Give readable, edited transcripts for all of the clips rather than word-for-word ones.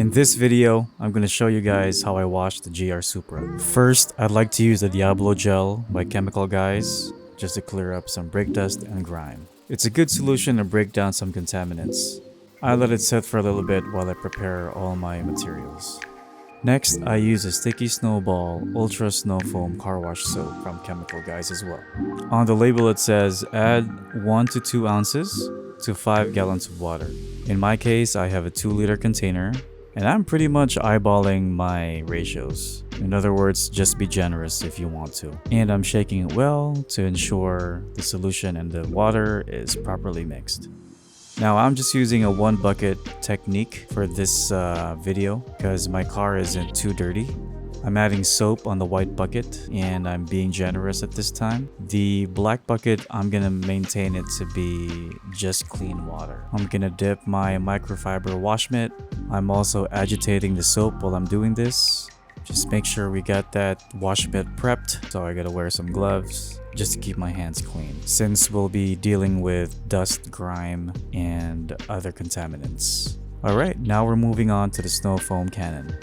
In this video, I'm going to show you guys how I wash the GR Supra. First, I'd like to use the Diablo Gel by Chemical Guys just to clear up some brake dust and grime. It's a good solution to break down some contaminants. I let it sit for a little bit while I prepare all my materials. Next, I use a Sticky Snowball Ultra Snow Foam Car Wash Soap from Chemical Guys as well. On the label it says add 1 to 2 ounces to 5 gallons of water. In my case, I have a 2-liter container and I'm pretty much eyeballing my ratios. In other words, just be generous if you want to. And I'm shaking it well to ensure the solution and the water is properly mixed. Now I'm just using a 1 bucket technique for this video because my car isn't too dirty. I'm adding soap on the white bucket and I'm being generous at this time. The black bucket, I'm gonna maintain it to be just clean water. I'm gonna dip my microfiber wash mitt. I'm also agitating the soap while I'm doing this. Just make sure we got that wash mitt prepped. So I gotta wear some gloves just to keep my hands clean, since we'll be dealing with dust, grime, and other contaminants. Alright, now we're moving on to the snow foam cannon.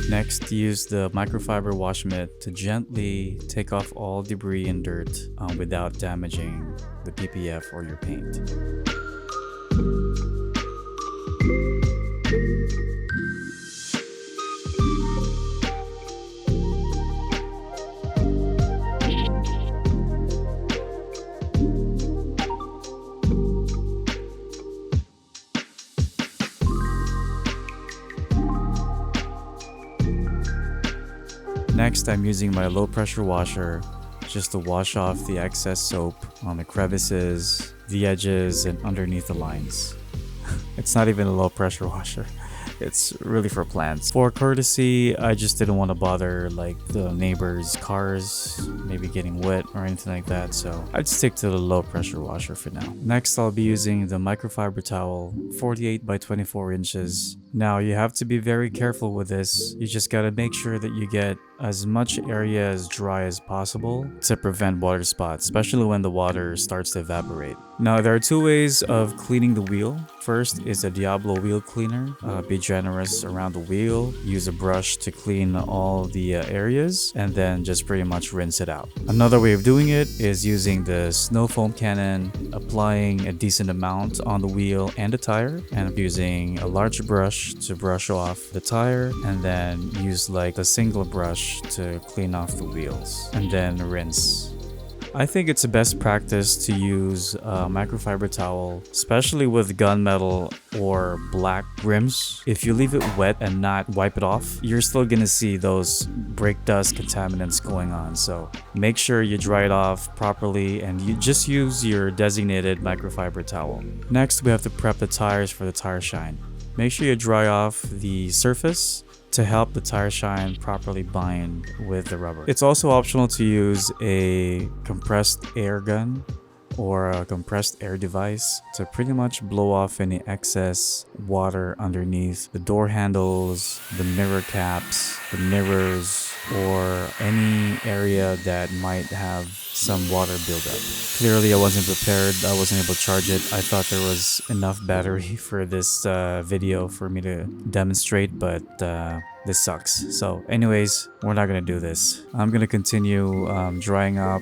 Next, use the microfiber wash mitt to gently take off all debris and dirt without damaging the PPF or your paint. Next, I'm using my low pressure washer just to wash off the excess soap on the crevices, the edges, and underneath the lines. It's not even a low pressure washer. It's really for plants. For courtesy, I just didn't want to bother like the neighbors' cars maybe getting wet or anything like that, so I'd stick to the low pressure washer for now. Next, I'll be using the microfiber towel, 48 by 24 inches. Now, you have to be very careful with this. You just gotta make sure that you get as much area as dry as possible to prevent water spots, especially when the water starts to evaporate. Now, there are 2 ways of cleaning the wheel. First is a Diablo wheel cleaner. Be generous around the wheel. Use a brush to clean all the areas and then just pretty much rinse it out. Another way of doing it is using the snow foam cannon, applying a decent amount on the wheel and the tire, and using a large brush to brush off the tire, and then use like a single brush to clean off the wheels and then rinse. I think it's a best practice to use a microfiber towel, especially with gunmetal or black rims. If you leave it wet and not wipe it off, you're still gonna see those brake dust contaminants going on. So make sure you dry it off properly and you just use your designated microfiber towel. Next, we have to prep the tires for the tire shine. Make sure you dry off the surface to help the tire shine properly bind with the rubber. It's also optional to use a compressed air gun or a compressed air device to pretty much blow off any excess water underneath the door handles, the mirror caps, the mirrors, or any area that might have some water buildup. Clearly, I wasn't prepared. I wasn't able to charge it. I thought there was enough battery for this video for me to demonstrate, but this sucks. So anyways, we're not gonna do this. I'm gonna continue drying up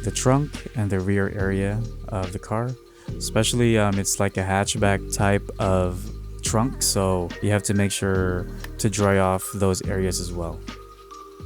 the trunk and the rear area of the car. Especially it's like a hatchback type of trunk, so you have to make sure to dry off those areas as well.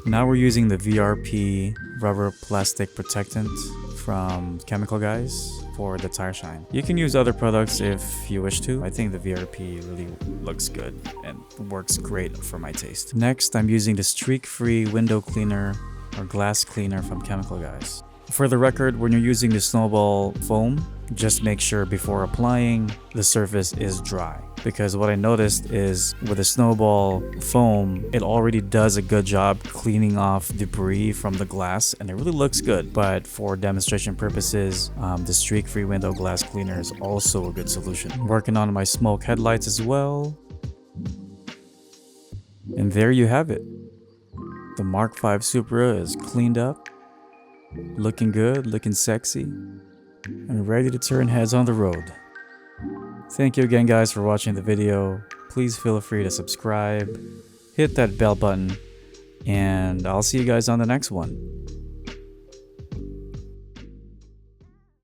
Now we're using the VRP rubber plastic protectant from Chemical Guys for the tire shine. You can use other products if you wish to. I think the VRP really looks good and works great for my taste. Next, I'm using the streak-free window cleaner or glass cleaner from Chemical Guys. For the record, when you're using the snowball foam, just make sure before applying the surface is dry. because what I noticed is with the snowball foam, it already does a good job cleaning off debris from the glass and it really looks good. But for demonstration purposes, the streak-free window glass cleaner is also a good solution. I'm working on my smoke headlights as well. And there you have it. The Mark V Supra is cleaned up, looking good, looking sexy, and ready to turn heads on the road. Thank you again guys for watching the video. Please feel free to subscribe, hit that bell button, and I'll see you guys on the next one.